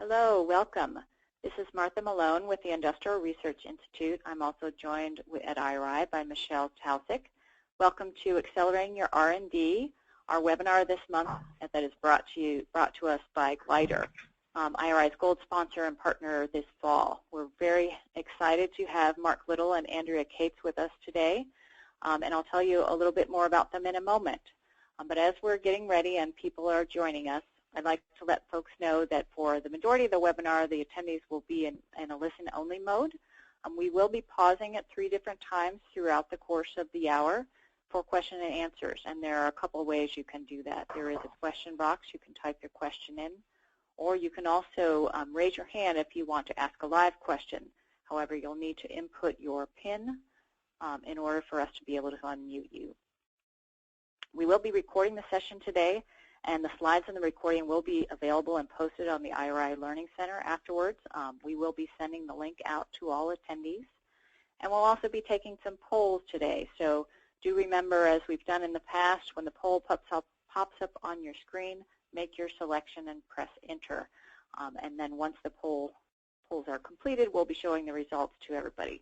Hello, welcome. This is Martha Malone with the Industrial Research Institute. I'm also joined at IRI by Michelle Tausick. Welcome to Accelerating Your R&D, our webinar this month that is brought to us by GLIDR, IRI's gold sponsor and partner this fall. We're very excited to have Mark Little and Andrea Kates with us today, and I'll tell you a little bit more about them in a moment. But as we're getting ready and people are joining us, I'd like to let folks know that for the majority of the webinar, the attendees will be in a listen-only mode. We will be pausing at 3 different times throughout the course of the hour for question and answers, and there are a couple of ways you can do that. There is a question box. You can type your question in, or you can also raise your hand if you want to ask a live question. However, you'll need to input your PIN in order for us to be able to unmute you. We will be recording the session today, and the slides in the recording will be available and posted on the IRI Learning Center afterwards. We will be sending the link out to all attendees. And we'll also be taking some polls today. So do remember, as we've done in the past, when the poll pops up on your screen, make your selection and press enter. And then once the polls are completed, we'll be showing the results to everybody.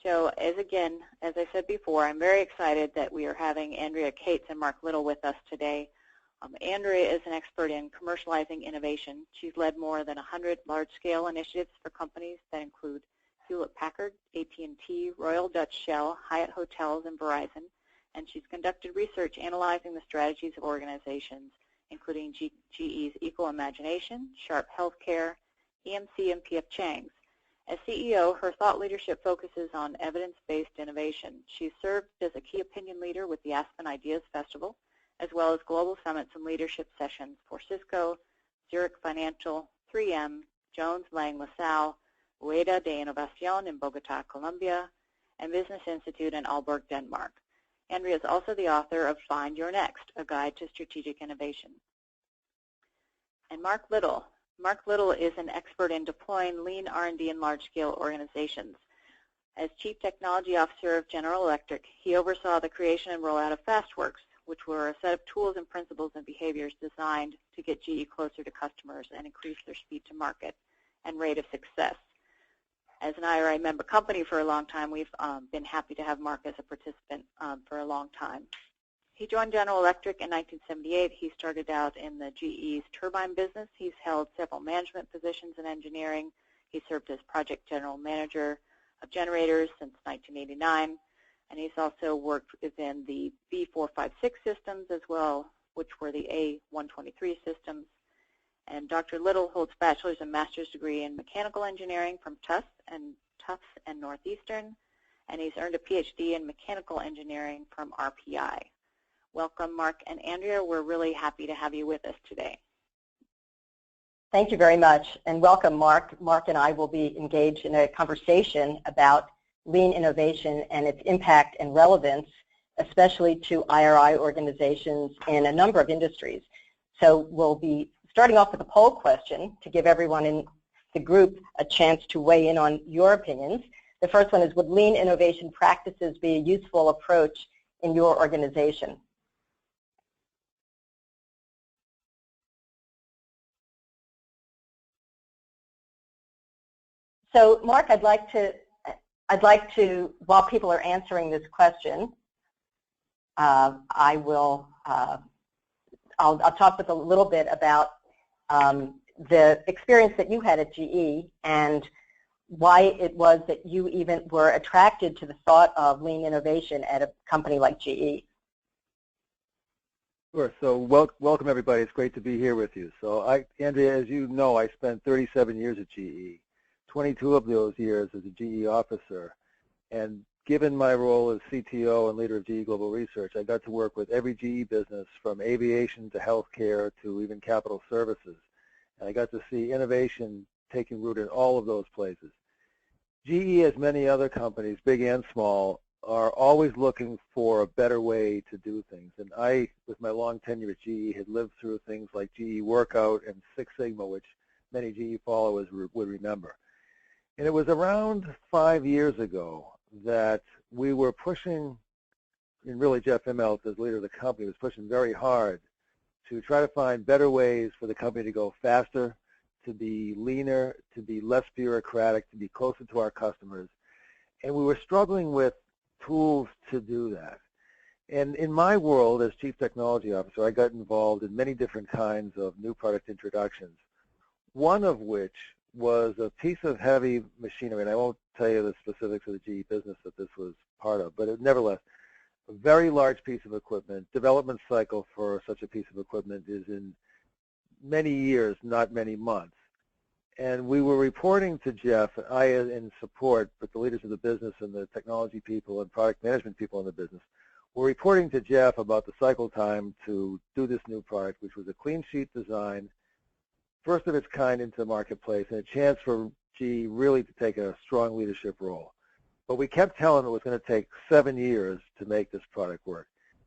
So as I said before, I'm very excited that we are having Andrea Kates and Mark Little with us today. Andrea is an expert in commercializing innovation. She's led more than 100 large-scale initiatives for companies that include Hewlett-Packard, AT&T, Royal Dutch Shell, Hyatt Hotels, and Verizon. And she's conducted research analyzing the strategies of organizations, including GE's Eco Imagination, Sharp Healthcare, EMC, and P.F. Chang's. As CEO, her thought leadership focuses on evidence-based innovation. She's served as a key opinion leader with the Aspen Ideas Festival, as well as global summits and leadership sessions for Cisco, Zurich Financial, 3M, Jones Lang LaSalle, Rueda de Innovación in Bogotá, Colombia, and Business Institute in Aalborg, Denmark. Andrea is also the author of Find Your Next, a guide to strategic innovation. And Mark Little. Mark Little is an expert in deploying lean R&D in large-scale organizations. As Chief Technology Officer of General Electric, he oversaw the creation and rollout of Fastworks, which were a set of tools and principles and behaviors designed to get GE closer to customers and increase their speed to market and rate of success. As an IRI member company for a long time, we've been happy to have Mark as a participant for a long time. He joined General Electric in 1978. He started out in the GE's turbine business. He's held several management positions in engineering. He served as project general manager of generators since 1989. And he's also worked within the B456 systems as well, which were the A123 systems. And Dr. Little holds bachelor's and master's degree in mechanical engineering from Tufts and Northeastern, and he's earned a PhD in mechanical engineering from RPI. Welcome, Mark and Andrea. We're really happy to have you with us today. Thank you very much, and welcome, Mark. Mark and I will be engaged in a conversation about lean innovation and its impact and relevance, especially to IRI organizations in a number of industries. So we'll be starting off with a poll question to give everyone in the group a chance to weigh in on your opinions. The first one is, would lean innovation practices be a useful approach in your organization? So, Mark, I'd like to, while people are answering this question, I'll talk with a little bit about the experience that you had at GE and why it was that you even were attracted to the thought of lean innovation at a company like GE. Sure. So welcome, everybody. It's great to be here with you. So, Andrea, as you know, I spent 37 years at GE. 22 of those years as a GE officer, and given my role as CTO and leader of GE Global Research, I got to work with every GE business from aviation to healthcare to even capital services, and I got to see innovation taking root in all of those places. GE, as many other companies, big and small, are always looking for a better way to do things, and I, with my long tenure at GE, had lived through things like GE Workout and Six Sigma, which many GE followers would remember. And it was around 5 years ago that we were pushing, and really Jeff Immelt, as leader of the company, was pushing very hard to try to find better ways for the company to go faster, to be leaner, to be less bureaucratic, to be closer to our customers. And we were struggling with tools to do that. And in my world as Chief Technology Officer, I got involved in many different kinds of new product introductions, one of which was a piece of heavy machinery, and I won't tell you the specifics of the GE business that this was part of, but nevertheless, a very large piece of equipment. Development cycle for such a piece of equipment is in many years, not many months. And we were reporting to Jeff, I in support, but the leaders of the business and the technology people and product management people in the business were reporting to Jeff about the cycle time to do this new product, which was a clean sheet design, first of its kind into the marketplace, and a chance for GE really to take a strong leadership role. But we kept telling him it was going to take 7 years to make this product work.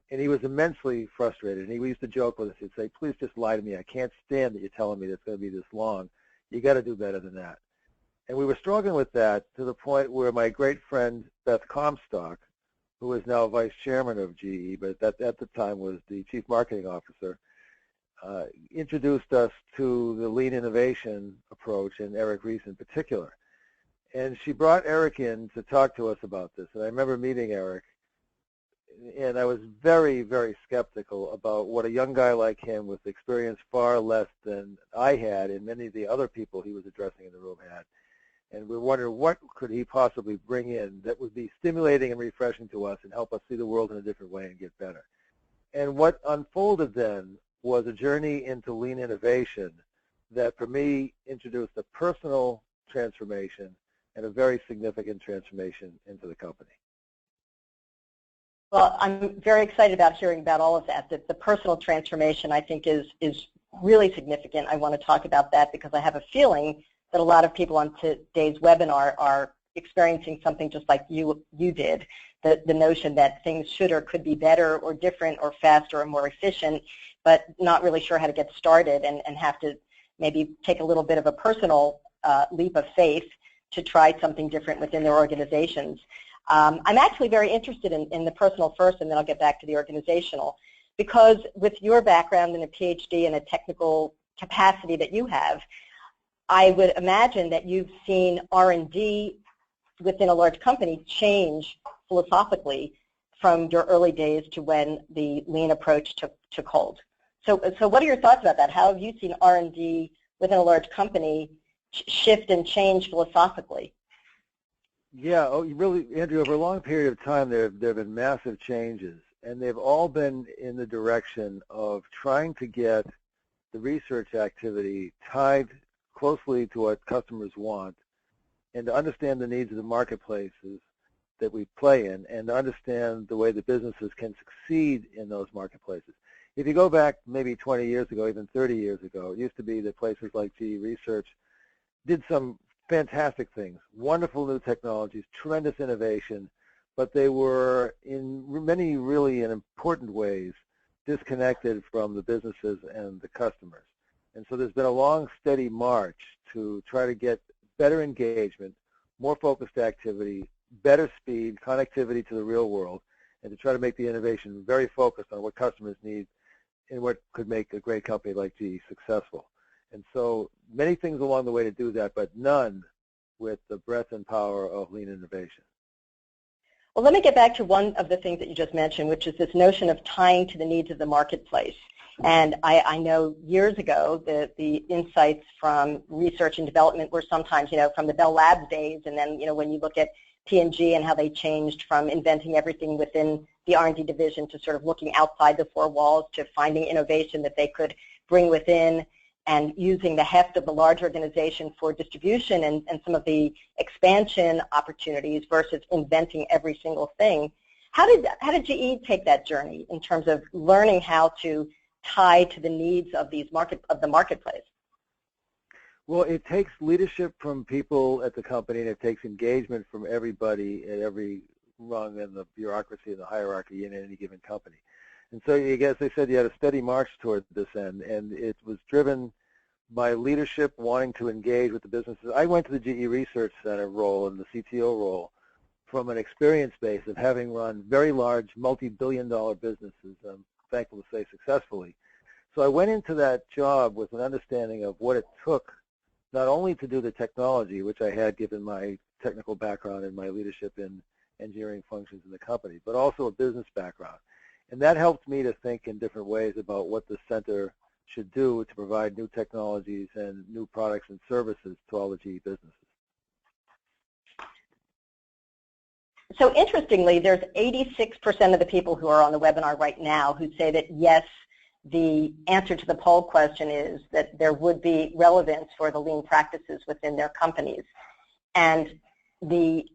And he was immensely frustrated. And he used to joke with us. He'd say, please just lie to me. I can't stand that you're telling me that it's going to be this long. You got to do better than that. And we were struggling with that to the point where my great friend Beth Comstock, who is now vice chairman of GE, but at the time was the chief marketing officer, introduced us to the lean innovation approach, and Eric Ries in particular. And she brought Eric in to talk to us about this. And I remember meeting Eric, and I was very, very skeptical about what a young guy like him with experience far less than I had and many of the other people he was addressing in the room had. And we wondered what could he possibly bring in that would be stimulating and refreshing to us and help us see the world in a different way and get better. And what unfolded then was a journey into lean innovation that for me introduced a personal transformation and a very significant transformation into the company. Well, I'm very excited about hearing about all of that. The personal transformation, I think, is really significant. I want to talk about that because I have a feeling that a lot of people on today's webinar are experiencing something just like you did, the notion that things should or could be better or different or faster or more efficient, but not really sure how to get started and have to maybe take a little bit of a personal leap of faith to try something different within their organizations. I'm actually very interested in the personal first, and then I'll get back to the organizational, because with your background in a PhD and a technical capacity that you have, I would imagine that you've seen R&D within a large company change philosophically from your early days to when the lean approach took hold. So what are your thoughts about that? How have you seen R&D within a large company shift and change philosophically? Yeah, really, Andrea, over a long period of time there have been massive changes, and they've all been in the direction of trying to get the research activity tied closely to what customers want and to understand the needs of the marketplaces that we play in and to understand the way the businesses can succeed in those marketplaces. If you go back maybe 20 years ago, even 30 years ago, it used to be that places like GE Research did some fantastic things, wonderful new technologies, tremendous innovation, but they were in many really in important ways disconnected from the businesses and the customers. And so there's been a long, steady march to try to get better engagement, more focused activity, better speed, connectivity to the real world, and to try to make the innovation very focused on what customers need and what could make a great company like GE successful. And so many things along the way to do that, but none with the breadth and power of lean innovation. Well, let me get back to one of the things that you just mentioned, which is this notion of tying to the needs of the marketplace. And I know years ago the insights from research and development were sometimes, from the Bell Labs days, and then, when you look at P&G and how they changed from inventing everything within the R&D division to sort of looking outside the four walls to finding innovation that they could bring within and using the heft of the large organization for distribution and some of the expansion opportunities versus inventing every single thing. How did GE take that journey in terms of learning how to tie to the needs of the marketplace? Well, it takes leadership from people at the company, and it takes engagement from everybody at every rung in the bureaucracy and the hierarchy in any given company. And so, as I said, you had a steady march toward this end, and it was driven by leadership wanting to engage with the businesses. I went to the GE Research Center role and the CTO role from an experience base of having run very large, multi-billion-dollar businesses, I'm thankful to say successfully. So I went into that job with an understanding of what it took not only to do the technology, which I had given my technical background and my leadership in engineering functions in the company, but also a business background. And that helped me to think in different ways about what the center should do to provide new technologies and new products and services to all the GE businesses. So interestingly, there's 86% of the people who are on the webinar right now who say that yes, the answer to the poll question is that there would be relevance for the lean practices within their companies. And the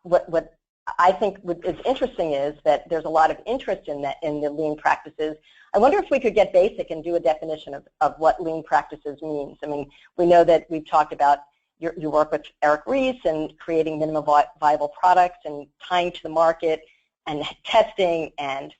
what I think is interesting is that there's a lot of interest in the lean practices. I wonder if we could get basic and do a definition of what lean practices means. I mean, we know that we've talked about you work with Eric Ries and creating minimum viable products and tying to the market and testing and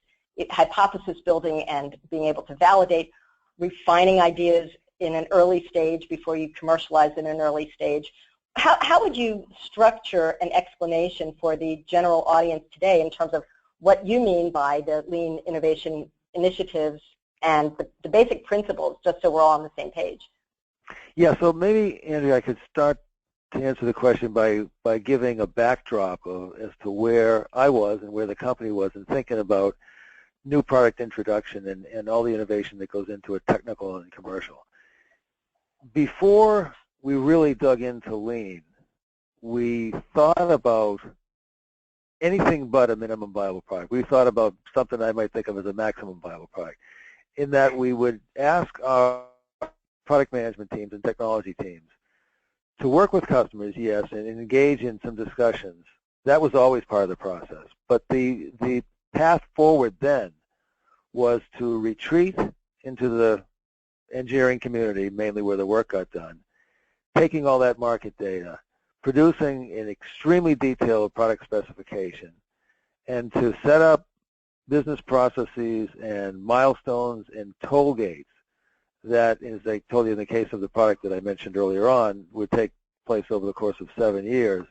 hypothesis building and being able to validate, refining ideas in an early stage before you commercialize in an early stage. How would you structure an explanation for the general audience today in terms of what you mean by the lean innovation initiatives and the basic principles, just so we're all on the same page? Yeah, so maybe, Andrea, I could start to answer the question by giving a backdrop as to where I was and where the company was in thinking about new product introduction and all the innovation that goes into it, technical and commercial. Before we really dug into lean, we thought about anything but a minimum viable product. We thought about something I might think of as a maximum viable product, in that we would ask our product management teams and technology teams to work with customers, yes, and engage in some discussions. That was always part of the process. But the path forward then was to retreat into the engineering community, mainly where the work got done, taking all that market data, producing an extremely detailed product specification, and to set up business processes and milestones and toll gates that, as I told you in the case of the product that I mentioned earlier on, would take place over the course of 7 years.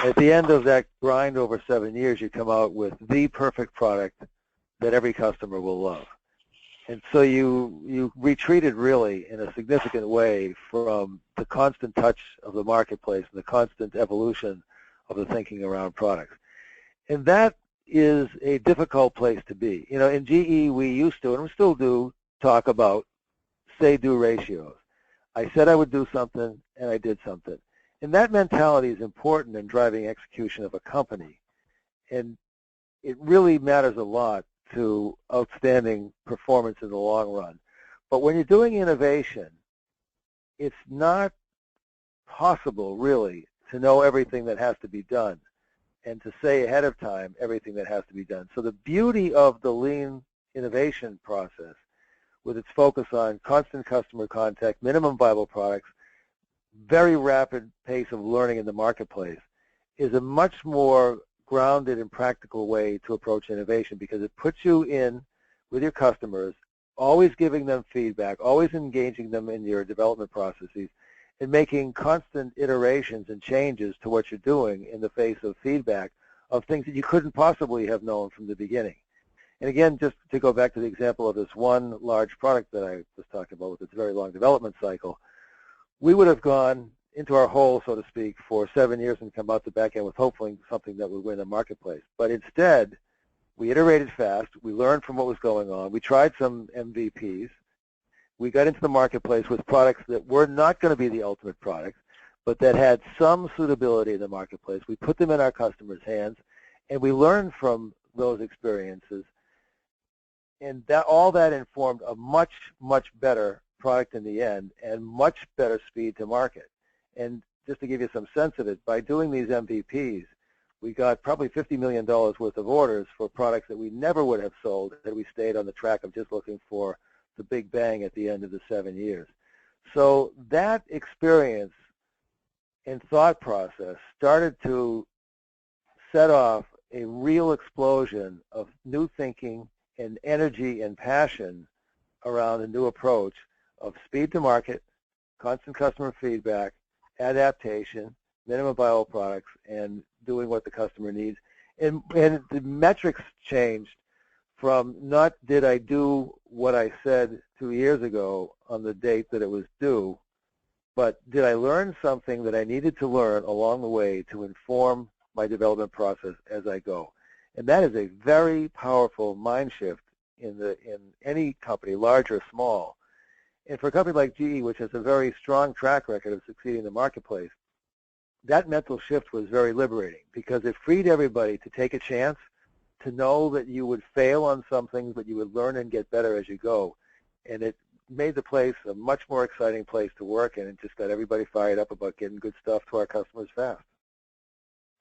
At the end of that grind over 7 years, you come out with the perfect product that every customer will love. And so you retreated really in a significant way from the constant touch of the marketplace and the constant evolution of the thinking around products. And that is a difficult place to be. You know, in GE we used to, and we still do, talk about say-do ratios. I said I would do something, and I did something. And that mentality is important in driving execution of a company. And it really matters a lot to outstanding performance in the long run. But when you're doing innovation, it's not possible, really, to know everything that has to be done and to say ahead of time everything that has to be done. So the beauty of the lean innovation process, with its focus on constant customer contact, minimum viable products, very rapid pace of learning in the marketplace, is a much more grounded and practical way to approach innovation, because it puts you in with your customers, always giving them feedback, always engaging them in your development processes, and making constant iterations and changes to what you're doing in the face of feedback of things that you couldn't possibly have known from the beginning. And again, just to go back to the example of this one large product that I was talking about with its very long development cycle, we would have gone into our hole, so to speak, for 7 years and come out the back end with hopefully something that would win the marketplace. But instead, we iterated fast. We learned from what was going on. We tried some MVPs. We got into the marketplace with products that were not going to be the ultimate products, but that had some suitability in the marketplace. We put them in our customers' hands, and we learned from those experiences. And that, all that informed a much, much better product in the end and much better speed to market. And just to give you some sense of it, by doing these MVPs, we got probably $50 million worth of orders for products that we never would have sold had we stayed on the track of just looking for the big bang at the end of the 7 years. So that experience and thought process started to set off a real explosion of new thinking and energy and passion around a new approach of speed to market, constant customer feedback, adaptation, minimum viable products, and doing what the customer needs. And the metrics changed from not did I do what I said 2 years ago on the date that it was due, but did I learn something that I needed to learn along the way to inform my development process as I go? And that is a very powerful mind shift in any company, large or small. And for a company like GE, which has a very strong track record of succeeding in the marketplace, that mental shift was very liberating because it freed everybody to take a chance, to know that you would fail on some things, but you would learn and get better as you go. And it made the place a much more exciting place to work, and it just got everybody fired up about getting good stuff to our customers fast.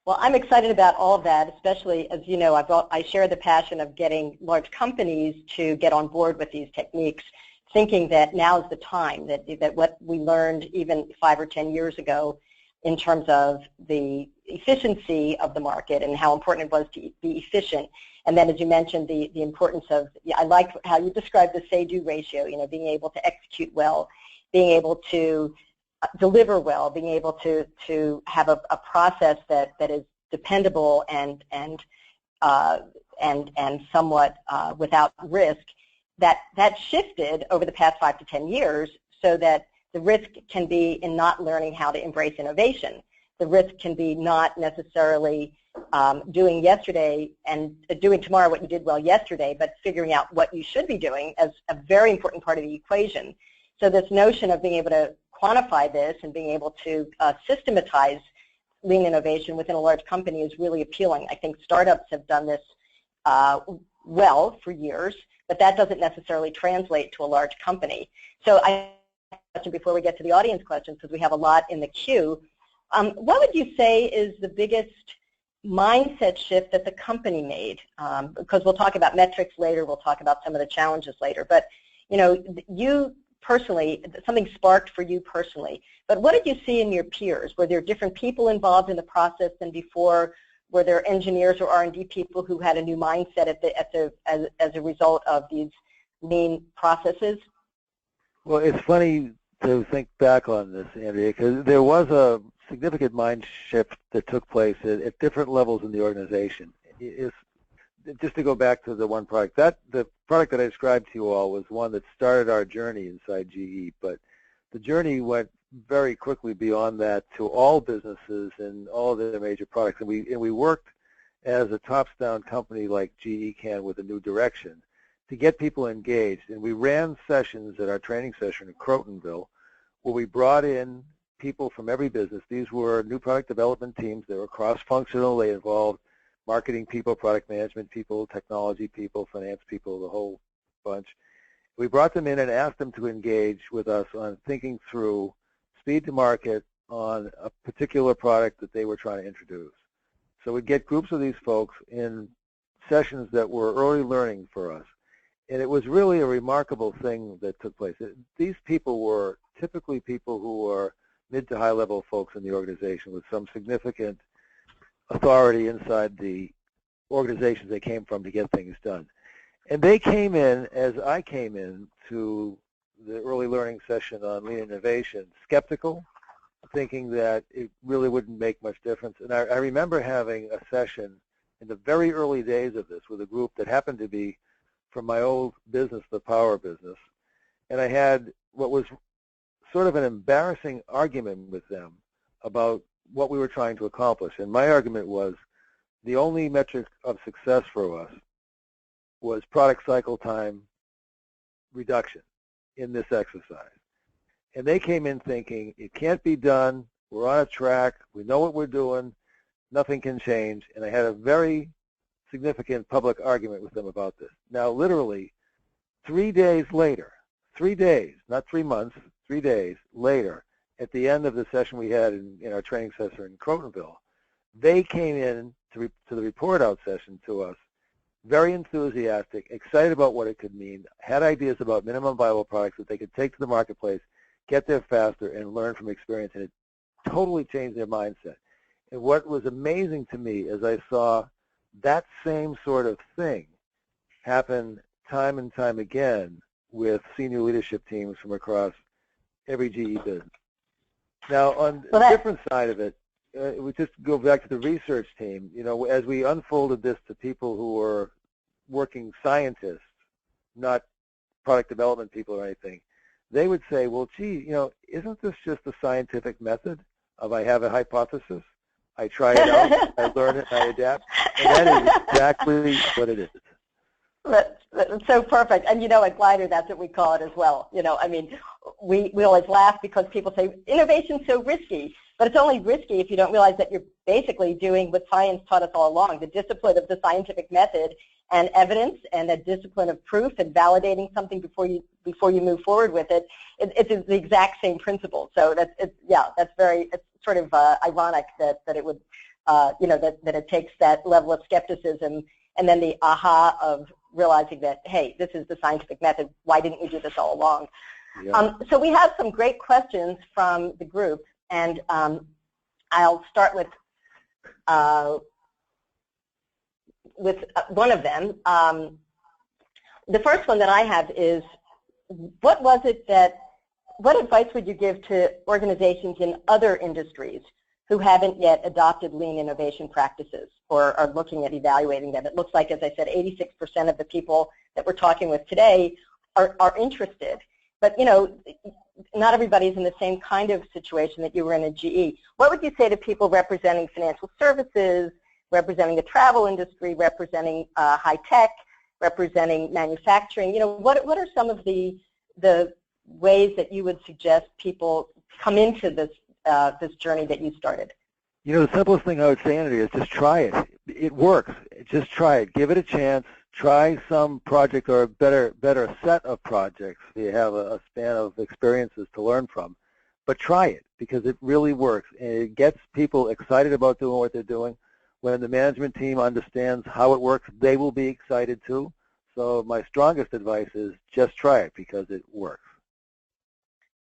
Well, I'm excited about all of that, especially as you know, I share the passion of getting large companies to get on board with these techniques, thinking that now is the time, that what we learned even 5 or 10 years ago in terms of the efficiency of the market and how important it was to be efficient. And then, as you mentioned, the importance of, I like how you described the say-do ratio, being able to execute well, being able to deliver well, being able to have a process that is dependable and somewhat without risk. That shifted over the past 5 to 10 years, so that the risk can be in not learning how to embrace innovation. The risk can be not necessarily doing yesterday and doing tomorrow what you did well yesterday, but figuring out what you should be doing as a very important part of the equation. So this notion of being able to quantify this and being able to systematize lean innovation within a large company is really appealing. I think startups have done this well for years, but that doesn't necessarily translate to a large company. So before we get to the audience questions, because we have a lot in the queue, what would you say is the biggest mindset shift that the company made? Because we'll talk about metrics later, we'll talk about some of the challenges later, but you personally, something sparked for you personally, but what did you see in your peers? Were there different people involved in the process than before? Were there engineers or R&D people who had a new mindset as a result of these lean processes? Well, it's funny to think back on this, Andrea, because there was a significant mind shift that took place at different levels in the organization. Just to go back to the one product, the product that I described to you all was one that started our journey inside GE, but the journey went very quickly beyond that to all businesses and all of their major products. And we worked as a tops-down company like GE can with a new direction to get people engaged. And we ran sessions at our training session in Crotonville where we brought in people from every business. These were new product development teams. They were cross-functional. They involved marketing people, product management people, technology people, finance people, the whole bunch. We brought them in and asked them to engage with us on thinking through speed to market on a particular product that they were trying to introduce. So we'd get groups of these folks in sessions that were early learning for us. And it was really a remarkable thing that took place. These people were typically people who were mid to high level folks in the organization with some significant authority inside the organizations they came from to get things done. And they came in, as I came in, to the early learning session on lean innovation, skeptical, thinking that it really wouldn't make much difference. And I remember having a session in the very early days of this with a group that happened to be from my old business, the power business. And I had what was sort of an embarrassing argument with them about what we were trying to accomplish. And my argument was the only metric of success for us was product cycle time reduction in this exercise. And they came in thinking, it can't be done, we're on a track, we know what we're doing, nothing can change. And I had a very significant public argument with them about this. Now, literally, 3 days later, 3 days, not 3 months, 3 days later, at the end of the session we had in our training session in Crotonville, they came in to the report out session to us, very enthusiastic, excited about what it could mean, had ideas about minimum viable products that they could take to the marketplace, get there faster, and learn from experience. And it totally changed their mindset. And what was amazing to me as I saw that same sort of thing happen time and time again with senior leadership teams from across every GE business. Now, on the different side of it, we just go back to the research team. As we unfolded this to people who were working scientists, not product development people or anything, they would say, well, gee, isn't this just the scientific method of I have a hypothesis, I try it out, I learn it, I adapt, and that is exactly what it is. That's so perfect. And at GLIDR, that's what we call it as well. I mean, we always laugh because people say innovation's so risky, but it's only risky if you don't realize that you're basically doing what science taught us all along, the discipline of the scientific method and evidence, and the discipline of proof and validating something before you move forward with it. It's the exact same principle. So it's sort of ironic that it would that it takes that level of skepticism and then the aha of realizing that, hey, this is the scientific method. Why didn't we do this all along? Yeah. So we have some great questions from the group, and I'll start with one of them. The first one that I have is, what advice would you give to organizations in other industries who haven't yet adopted lean innovation practices or are looking at evaluating them? It looks like, as I said, 86% of the people that we're talking with today are interested. But, not everybody's in the same kind of situation that you were in at GE. What would you say to people representing financial services, representing the travel industry, representing high tech, representing manufacturing? What are some of the ways that you would suggest people come into this journey that you started? The simplest thing I would say, Andrea, is just try it. It works. Just try it. Give it a chance. Try some project or a better set of projects. You have a span of experiences to learn from. But try it, because it really works. And it gets people excited about doing what they're doing. When the management team understands how it works, they will be excited too. So my strongest advice is just try it, because it works.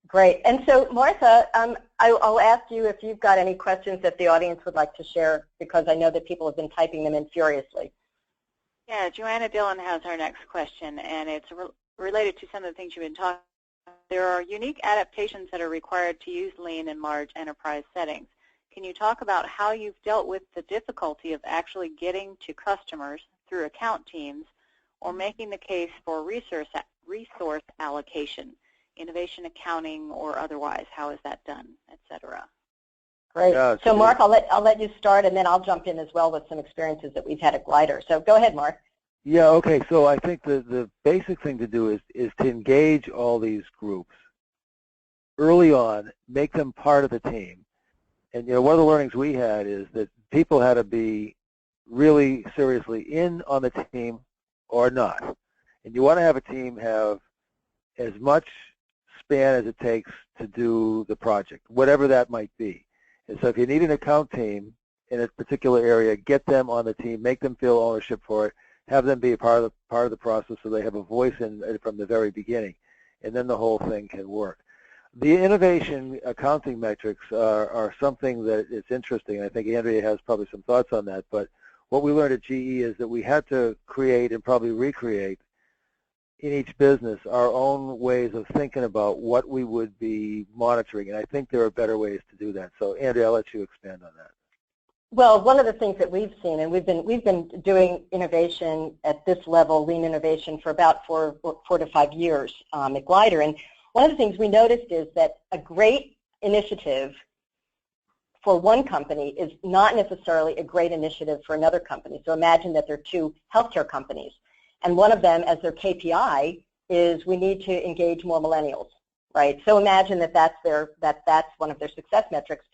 Great. And so, Martha, I'll ask you if you've got any questions that the audience would like to share, because I know that people have been typing them in furiously. Yeah, Joanna Dillon has our next question, and it's related to some of the things you've been talking about. There are unique adaptations that are required to use lean in large enterprise settings. Can you talk about how you've dealt with the difficulty of actually getting to customers through account teams or making the case for resource allocation, innovation accounting or otherwise? How is that done, et cetera? Great. So, Mark, I'll let you start, and then I'll jump in as well with some experiences that we've had at GLIDR. So go ahead, Mark. Yeah, okay. So I think the basic thing to do is to engage all these groups early on, make them part of the team. And, one of the learnings we had is that people had to be really seriously in on the team or not. And you want to have a team have as much span as it takes to do the project, whatever that might be. And so if you need an account team in a particular area, get them on the team, make them feel ownership for it, have them be a part of the process so they have a voice in from the very beginning, and then the whole thing can work. The innovation accounting metrics are something that is interesting. I think Andrea has probably some thoughts on that, but what we learned at GE is that we had to create and probably recreate in each business our own ways of thinking about what we would be monitoring, and I think there are better ways to do that. So, Andrea, I'll let you expand on that. Well, one of the things that we've seen, and we've been doing innovation at this level, lean innovation, for about four to 5 years at GLIDR, and one of the things we noticed is that a great initiative for one company is not necessarily a great initiative for another company. So imagine that there are two healthcare companies, and one of them, as their KPI, is we need to engage more millennials, right? So imagine that that's one of their success metrics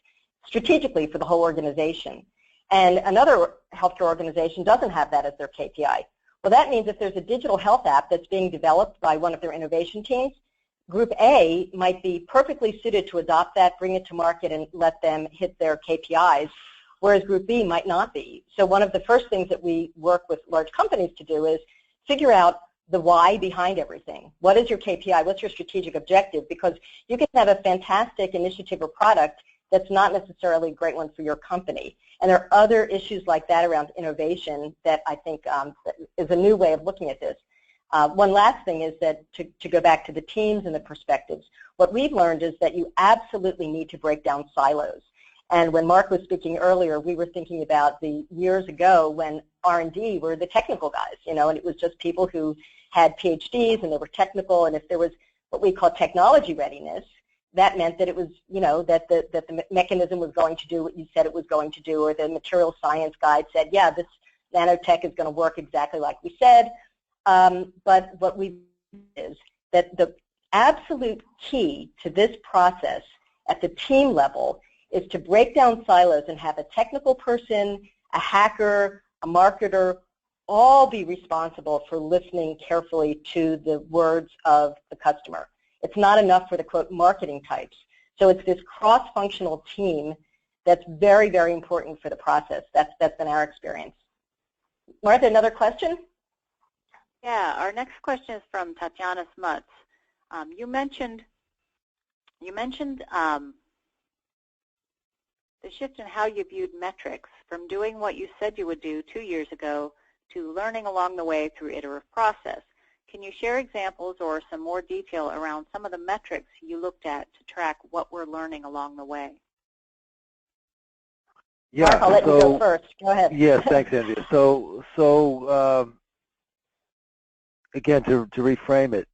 strategically for the whole organization. And another healthcare organization doesn't have that as their KPI. Well, that means if there's a digital health app that's being developed by one of their innovation teams, Group A might be perfectly suited to adopt that, bring it to market, and let them hit their KPIs, whereas Group B might not be. So one of the first things that we work with large companies to do is figure out the why behind everything. What is your KPI? What's your strategic objective? Because you can have a fantastic initiative or product that's not necessarily a great one for your company. And there are other issues like that around innovation that I think is a new way of looking at this. One last thing is that to go back to the teams and the perspectives, what we've learned is that you absolutely need to break down silos. And when Mark was speaking earlier, we were thinking about the years ago when R&D were the technical guys, and it was just people who had PhDs and they were technical, and if there was what we call technology readiness, that meant that it was, that the mechanism was going to do what you said it was going to do, or the material science guide said, yeah, this nanotech is going to work exactly like we said. But what we is that the absolute key to this process at the team level is to break down silos and have a technical person, a hacker, a marketer, all be responsible for listening carefully to the words of the customer. It's not enough for the, quote, marketing types. So it's this cross-functional team that's very, very important for the process. That's been our experience. Martha, another question? Yeah, our next question is from Tatiana Smuts. You mentioned the shift in how you viewed metrics from doing what you said you would do 2 years ago to learning along the way through iterative process. Can you share examples or some more detail around some of the metrics you looked at to track what we're learning along the way? Yeah, Mark, I'll let you go first. Go ahead. Yes, thanks, Andrea. So again, to reframe it,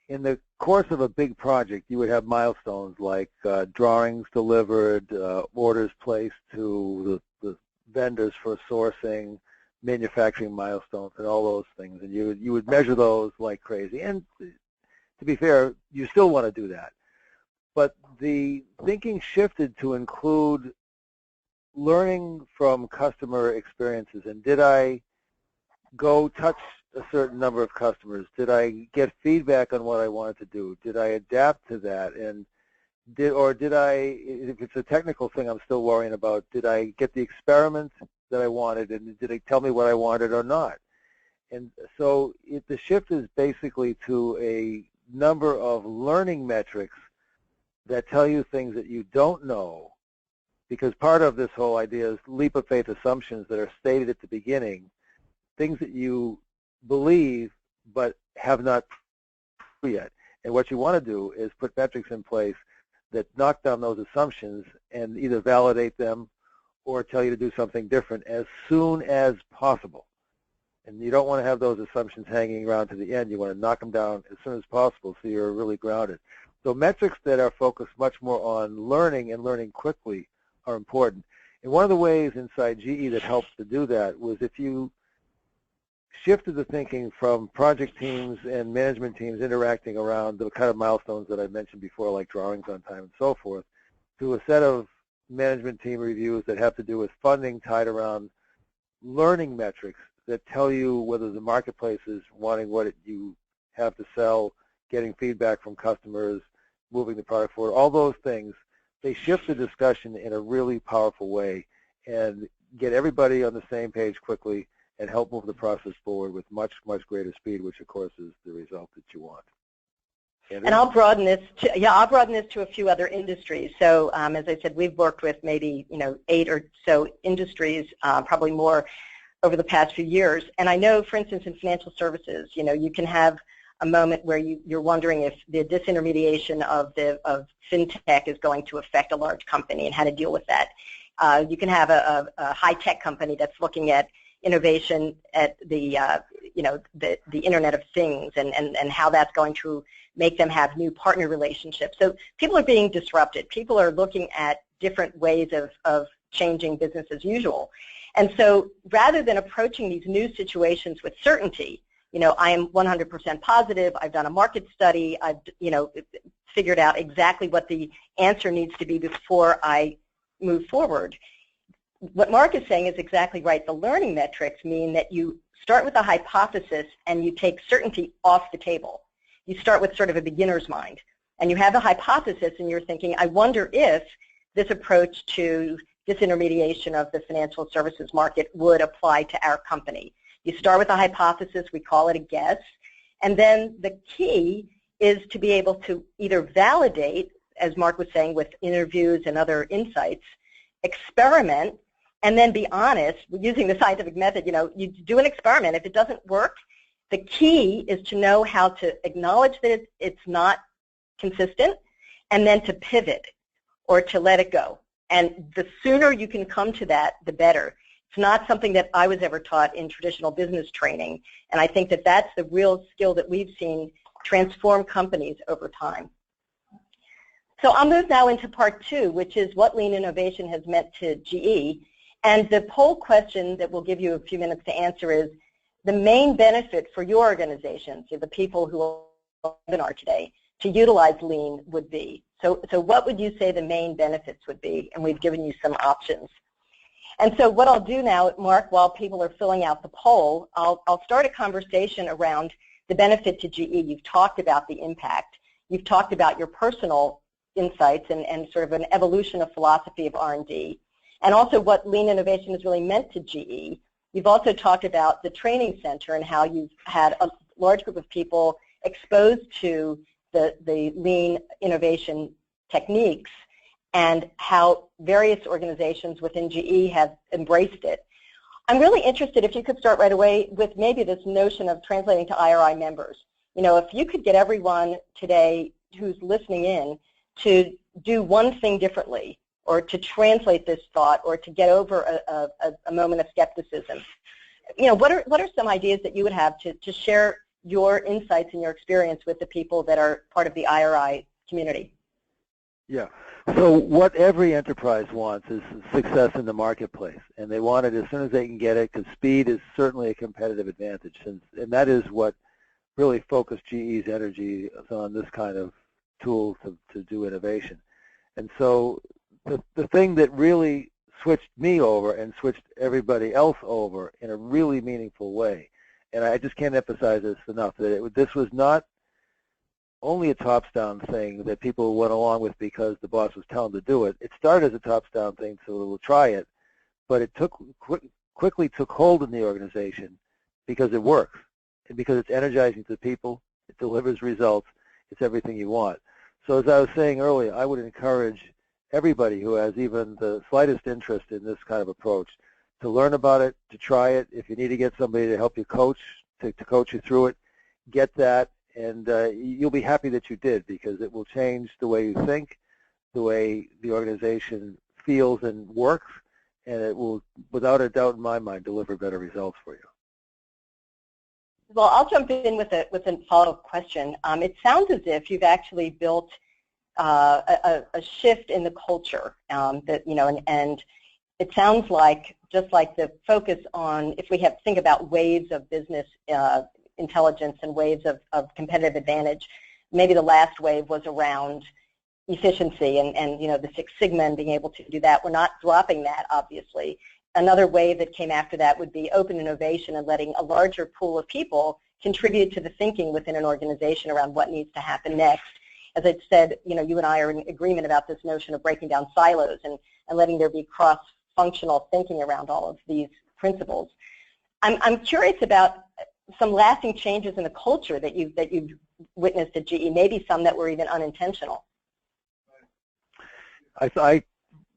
in the course of a big project, you would have milestones like drawings delivered, orders placed to the vendors for sourcing, manufacturing milestones, and all those things. And you would measure those like crazy. And to be fair, you still want to do that. But the thinking shifted to include learning from customer experiences. And did I go touch a certain number of customers? Did I get feedback on what I wanted to do? Did I adapt to that? And did I, if it's a technical thing I'm still worrying about, did I get the experiment that I wanted, and did it tell me what I wanted or not? And so the shift is basically to a number of learning metrics that tell you things that you don't know, because part of this whole idea is leap of faith assumptions that are stated at the beginning, things that you believe but have not proved yet. And what you want to do is put metrics in place that knock down those assumptions and either validate them or tell you to do something different as soon as possible. And you don't want to have those assumptions hanging around to the end. You want to knock them down as soon as possible so you're really grounded. So metrics that are focused much more on learning and learning quickly are important. And one of the ways inside GE that helps to do that was if you shifted the thinking from project teams and management teams interacting around the kind of milestones that I mentioned before, like drawings on time and so forth, to a set of management team reviews that have to do with funding tied around learning metrics that tell you whether the marketplace is wanting what you have to sell, getting feedback from customers, moving the product forward, all those things. They shift the discussion in a really powerful way and get everybody on the same page quickly and help move the process forward with much, much greater speed, which of course is the result that you want. Andrea? And I'll broaden this to a few other industries. So as I said, we've worked with maybe 8 or so industries, probably more over the past few years. And I know, for instance, in financial services, you can have a moment where you're wondering if the disintermediation of fintech is going to affect a large company and how to deal with that. You can have a high-tech company that's looking at innovation at the Internet of Things and how that's going to make them have new partner relationships. So people are being disrupted. People are looking at different ways of changing business as usual. And so rather than approaching these new situations with certainty, I am 100% positive, I've done a market study, I've figured out exactly what the answer needs to be before I move forward. What Mark is saying is exactly right. The learning metrics mean that you start with a hypothesis and you take certainty off the table. You start with sort of a beginner's mind. And you have a hypothesis and you're thinking, I wonder if this approach to disintermediation of the financial services market would apply to our company. You start with a hypothesis, we call it a guess, and then the key is to be able to either validate, as Mark was saying, with interviews and other insights, experiment, and then be honest, using the scientific method. You do an experiment. If it doesn't work, the key is to know how to acknowledge that it's not consistent and then to pivot or to let it go. And the sooner you can come to that, the better. It's not something that I was ever taught in traditional business training, and I think that that's the real skill that we've seen transform companies over time. So I'll move now into part 2, which is what lean innovation has meant to GE. And the poll question that we'll give you a few minutes to answer is the main benefit for your organizations, the people who are on the webinar today, to utilize lean would be. So what would you say the main benefits would be? And we've given you some options. And so what I'll do now, Mark, while people are filling out the poll, I'll start a conversation around the benefit to GE. You've talked about the impact. You've talked about your personal insights and sort of an evolution of philosophy of R&D, and also what lean innovation has really meant to GE. You've also talked about the training center and how you've had a large group of people exposed to the lean innovation techniques and how various organizations within GE have embraced it. I'm really interested if you could start right away with maybe this notion of translating to IRI members. You know, if you could get everyone today who's listening in to do one thing differently, or to translate this thought, or to get over a moment of skepticism, you know, what are some ideas that you would have to share your insights and your experience with the people that are part of the IRI community? Yeah. So what every enterprise wants is success in the marketplace, and they want it as soon as they can get it, because speed is certainly a competitive advantage, and that is what really focused GE's energy on this kind of tool to do innovation. And so the thing that really switched me over and switched everybody else over in a really meaningful way, and I just can't emphasize this enough, that this was not only a tops-down thing that people went along with because the boss was telling them to do it. It started as a tops-down thing, so we'll try it, but it quickly took hold in the organization because it works, and because it's energizing to the people, it delivers results, it's everything you want. So as I was saying earlier, I would encourage everybody who has even the slightest interest in this kind of approach to learn about it, to try it. If you need to get somebody to help you coach, to coach you through it, get that, and you'll be happy that you did, because it will change the way you think, the way the organization feels and works, and it will, without a doubt in my mind, deliver better results for you. Well, I'll jump in with a follow-up question. It sounds as if you've actually built a shift in the culture that, you know, and it sounds like just like the focus on, if we think about waves of business intelligence and waves of competitive advantage, maybe the last wave was around efficiency and you know, the Six Sigma and being able to do that. We're not dropping that, obviously. Another wave that came after that would be open innovation and letting a larger pool of people contribute to the thinking within an organization around what needs to happen next. As I said, you know, you and I are in agreement about this notion of breaking down silos and letting there be cross-functional thinking around all of these principles. I'm curious about some lasting changes in the culture that you've witnessed at GE, maybe some that were even unintentional. I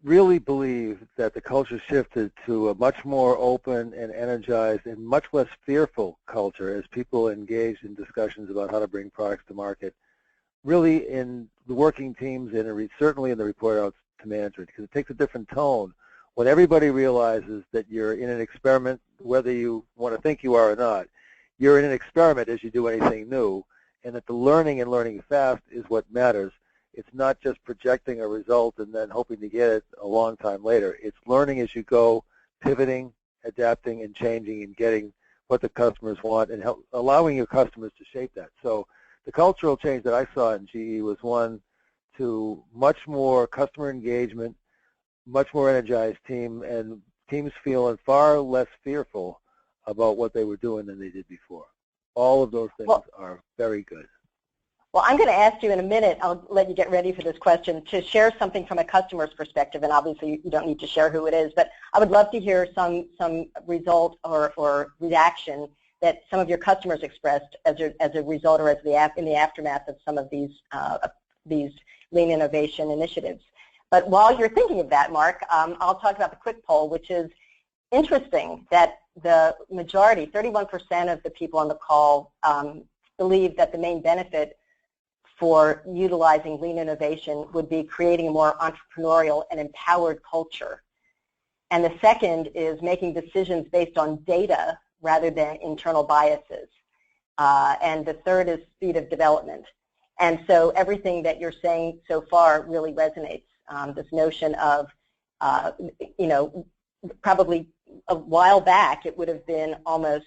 really believe that the culture shifted to a much more open and energized and much less fearful culture as people engaged in discussions about how to bring products to market, really in the working teams and certainly in the report outs to management, because it takes a different tone when everybody realizes that you're in an experiment, whether you want to think you are or not. You're in an experiment as you do anything new, and that the learning and learning fast is what matters. It's not just projecting a result and then hoping to get it a long time later. It's learning as you go, pivoting, adapting, and changing, and getting what the customers want, and allowing your customers to shape that. So the cultural change that I saw in GE was one to much more customer engagement, much more energized team, and teams feeling far less fearful about what they were doing than they did before. All of those things are very good. Well, I'm going to ask you in a minute, I'll let you get ready for this question, to share something from a customer's perspective, and obviously you don't need to share who it is, but I would love to hear some result or reaction that some of your customers expressed as a result or in the aftermath of some of these lean innovation initiatives. But while you're thinking of that, Mark, I'll talk about the quick poll, which is interesting that the majority, 31% of the people on the call, believe that the main benefit for utilizing lean innovation would be creating a more entrepreneurial and empowered culture. And the second is making decisions based on data rather than internal biases. And the third is speed of development. And so everything that you're saying so far really resonates. This notion of, probably a while back it would have been almost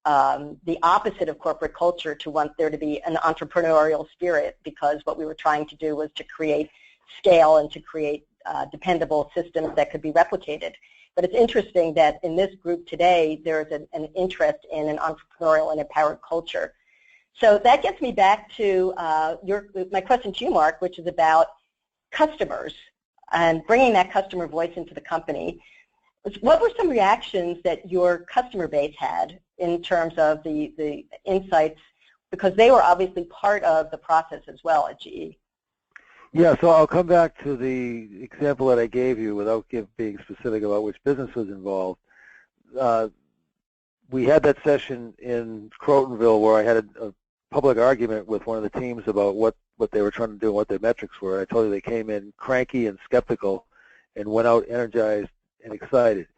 the opposite of corporate culture to want there to be an entrepreneurial spirit, because what we were trying to do was to create scale and to create dependable systems that could be replicated. But it's interesting that in this group today, there's an interest in an entrepreneurial and empowered culture. So that gets me back to my question to you, Mark, which is about customers and bringing that customer voice into the company. What were some reactions that your customer base had in terms of the insights, because they were obviously part of the process as well at GE? Yeah, so I'll come back to the example that I gave you without being specific about which business was involved. We had that session in Crotonville where I had a public argument with one of the teams about what they were trying to do and what their metrics were. I told you they came in cranky and skeptical and went out energized and excited.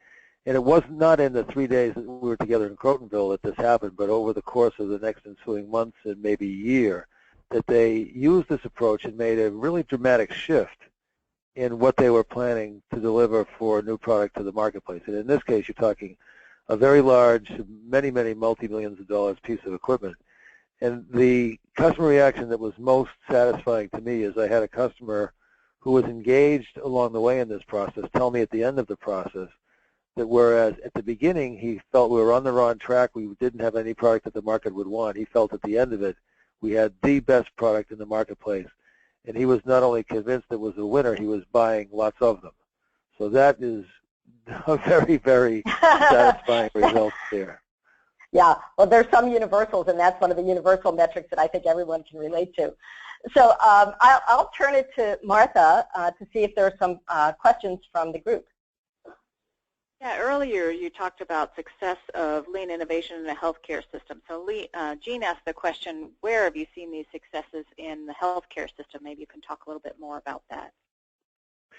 And it was not in the 3 days that we were together in Crotonville that this happened, but over the course of the next ensuing months and maybe year, that they used this approach and made a really dramatic shift in what they were planning to deliver for a new product to the marketplace. And in this case, you're talking a very large, many multi-millions of dollars piece of equipment. And the customer reaction that was most satisfying to me is I had a customer who was engaged along the way in this process tell me at the end of the process that whereas at the beginning he felt we were on the wrong track, we didn't have any product that the market would want, he felt at the end of it we had the best product in the marketplace. And he was not only convinced it was a winner, he was buying lots of them. So that is a very satisfying result there. Yeah, well, there's some universals, and that's one of the universal metrics that I think everyone can relate to. So I'll turn it to Martha to see if there are some questions from the group. Yeah, earlier you talked about success of lean innovation in the healthcare system. So Jean asked the question, where have you seen these successes in the healthcare system? Maybe you can talk a little bit more about that.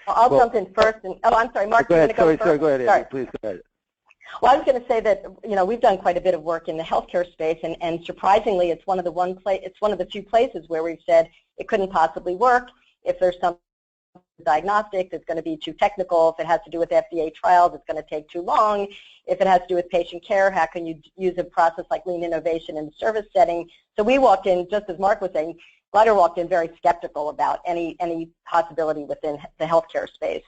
Well, I'll jump in first. And, oh, I'm sorry, Mark. Go ahead. Sorry, go ahead, sorry. Andy. Please go ahead. Well, I was going to say that we've done quite a bit of work in the healthcare space, and surprisingly, it's one of the few places where we've said it couldn't possibly work if there's some diagnostic that's going to be too technical. If it has to do with FDA trials, it's going to take too long. If it has to do with patient care, how can you use a process like lean innovation in the service setting? So we walked in, just as Mark was saying, GLIDR walked in very skeptical about any possibility within the healthcare space.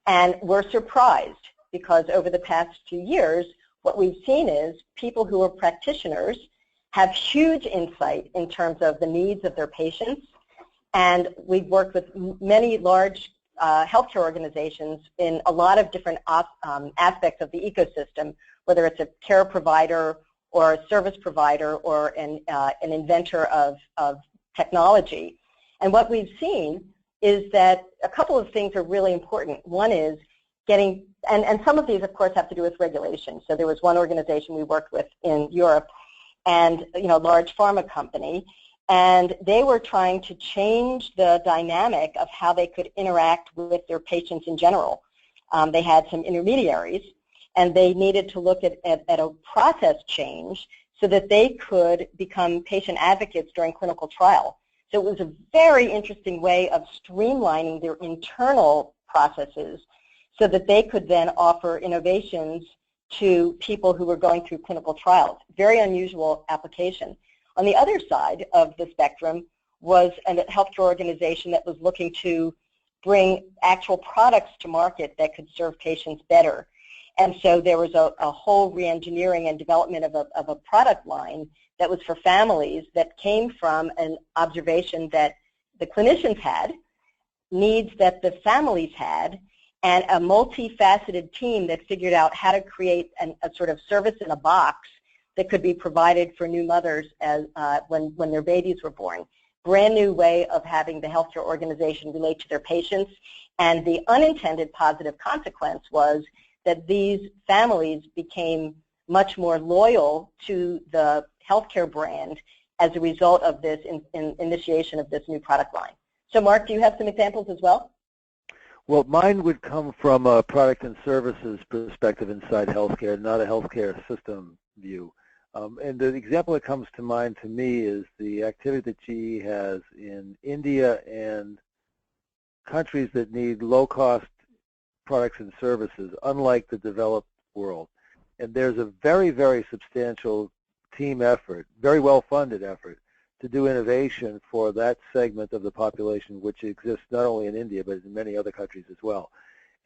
And we're surprised because over the past few years, what we've seen is people who are practitioners have huge insight in terms of the needs of their patients. And we've worked with many large healthcare organizations in a lot of different aspects of the ecosystem, whether it's a care provider or a service provider or an inventor of technology. And what we've seen is that a couple of things are really important. One is getting, and some of these, of course, have to do with regulation. So there was one organization we worked with in Europe, and a large pharma company, and they were trying to change the dynamic of how they could interact with their patients in general. They had some intermediaries, and they needed to look at a process change so that they could become patient advocates during clinical trial. So it was a very interesting way of streamlining their internal processes so that they could then offer innovations to people who were going through clinical trials. Very unusual application. On the other side of the spectrum was a healthcare organization that was looking to bring actual products to market that could serve patients better. And so there was a whole re-engineering and development of a product line that was for families that came from an observation that the clinicians had, needs that the families had, and a multifaceted team that figured out how to create a sort of service in a box that could be provided for new mothers as when their babies were born. Brand new way of having the healthcare organization relate to their patients, and the unintended positive consequence was that these families became much more loyal to the healthcare brand as a result of this initiation of this new product line. So Mark, do you have some examples as well? Well, mine would come from a product and services perspective inside healthcare, not a healthcare system view. And the example that comes to mind to me is the activity that GE has in India and countries that need low-cost products and services, unlike the developed world. And there's a very, very substantial team effort, very well-funded effort, to do innovation for that segment of the population, which exists not only in India, but in many other countries as well.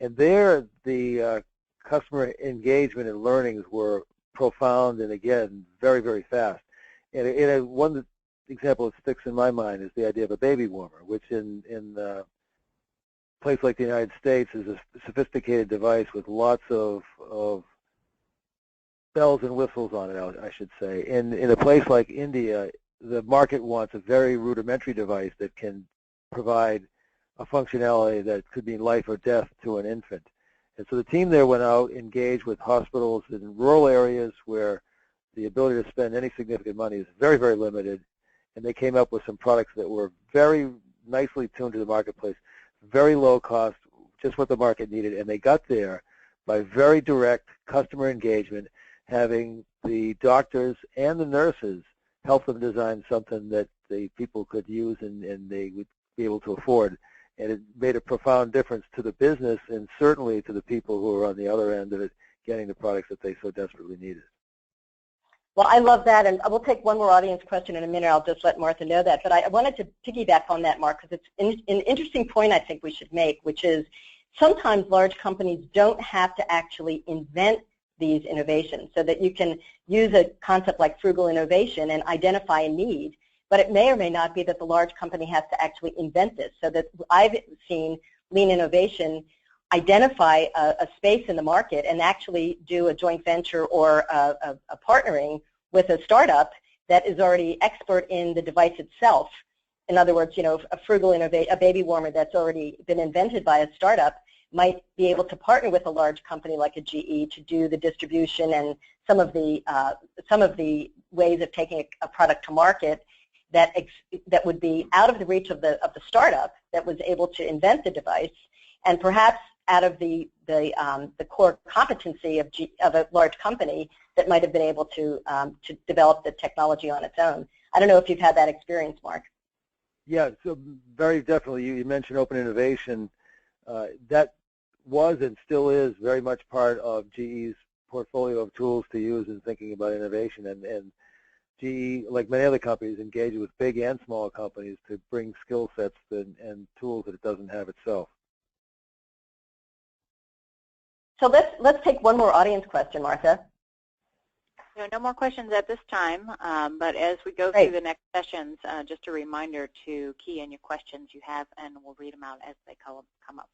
And there, the customer engagement and learnings were profound and, again, very, very fast. And one example that sticks in my mind is the idea of a baby warmer, which in a place like the United States is a sophisticated device with lots of bells and whistles on it, I should say. In a place like India, the market wants a very rudimentary device that can provide a functionality that could mean life or death to an infant. And so the team there went out, engaged with hospitals in rural areas where the ability to spend any significant money is very, very limited, and they came up with some products that were very nicely tuned to the marketplace, very low cost, just what the market needed, and they got there by very direct customer engagement, having the doctors and the nurses help them design something that the people could use and they would be able to afford. And it made a profound difference to the business and certainly to the people who were on the other end of it getting the products that they so desperately needed. Well, I love that, and we'll take one more audience question in a minute. I'll just let Martha know that. But I wanted to piggyback on that, Mark, because it's an interesting point I think we should make, which is sometimes large companies don't have to actually invent these innovations, so that you can use a concept like frugal innovation and identify a need. But it may or may not be that the large company has to actually invent this, so that I've seen lean innovation identify a space in the market and actually do a joint venture or a partnering with a startup that is already expert in the device itself. In other words, a frugal a baby warmer that's already been invented by a startup might be able to partner with a large company like a GE to do the distribution and some of the ways of taking a product to market that would be out of the reach of the startup that was able to invent the device, and perhaps out of the core competency of a large company that might have been able to develop the technology on its own. I don't know if you've had that experience, Mark. Yeah, so very definitely. You mentioned open innovation. That was and still is very much part of GE's portfolio of tools to use in thinking about innovation. And GE, like many other companies, engages with big and small companies to bring skill sets and tools that it doesn't have itself. So let's take one more audience question, Martha. No more questions at this time, but as we go through the next sessions, just a reminder to key in your questions you have, and we'll read them out as they come up.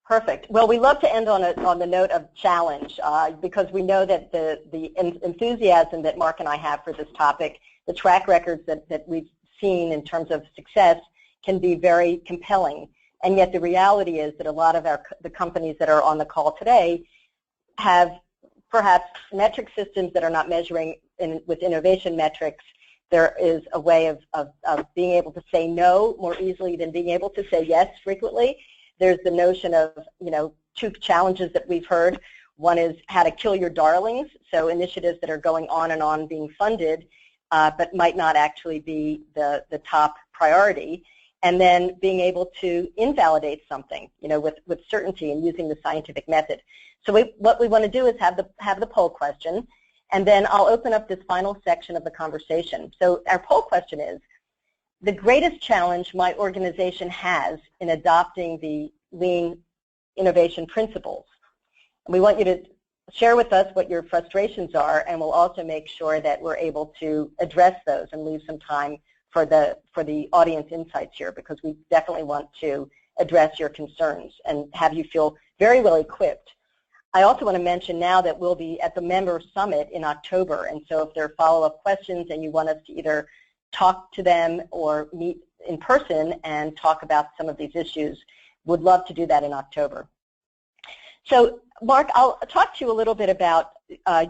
Perfect. Well, we love to end on the note of challenge because we know that the enthusiasm that Mark and I have for this topic, the track records that we've seen in terms of success can be very compelling. And yet the reality is that a lot of the companies that are on the call today have perhaps metric systems that are not measuring with innovation metrics. There is a way of being able to say no more easily than being able to say yes frequently. There's the notion of, two challenges that we've heard. One is how to kill your darlings, so initiatives that are going on and on being funded but might not actually be the top priority. And then being able to invalidate something, with certainty and using the scientific method. So what we want to do is have the poll question, and then I'll open up this final section of the conversation. So our poll question is, the greatest challenge my organization has in adopting the lean innovation principles. And we want you to share with us what your frustrations are, and we'll also make sure that we're able to address those and leave some time for the audience insights here, because we definitely want to address your concerns and have you feel very well equipped. I also want to mention now that we'll be at the Member Summit in October, and so if there are follow-up questions and you want us to either talk to them or meet in person and talk about some of these issues, would love to do that in October. So Mark, I'll talk to you a little bit about,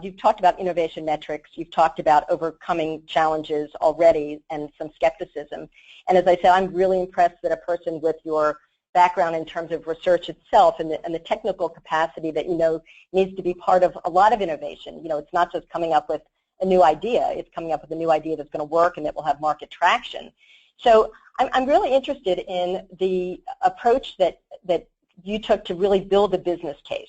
you've talked about innovation metrics, you've talked about overcoming challenges already and some skepticism. And as I said, I'm really impressed that a person with your background in terms of research itself and the technical capacity that needs to be part of a lot of innovation. It's not just coming up with a new idea. It's coming up with a new idea that's going to work and that will have market traction. So I'm really interested in the approach that you took to really build a business case.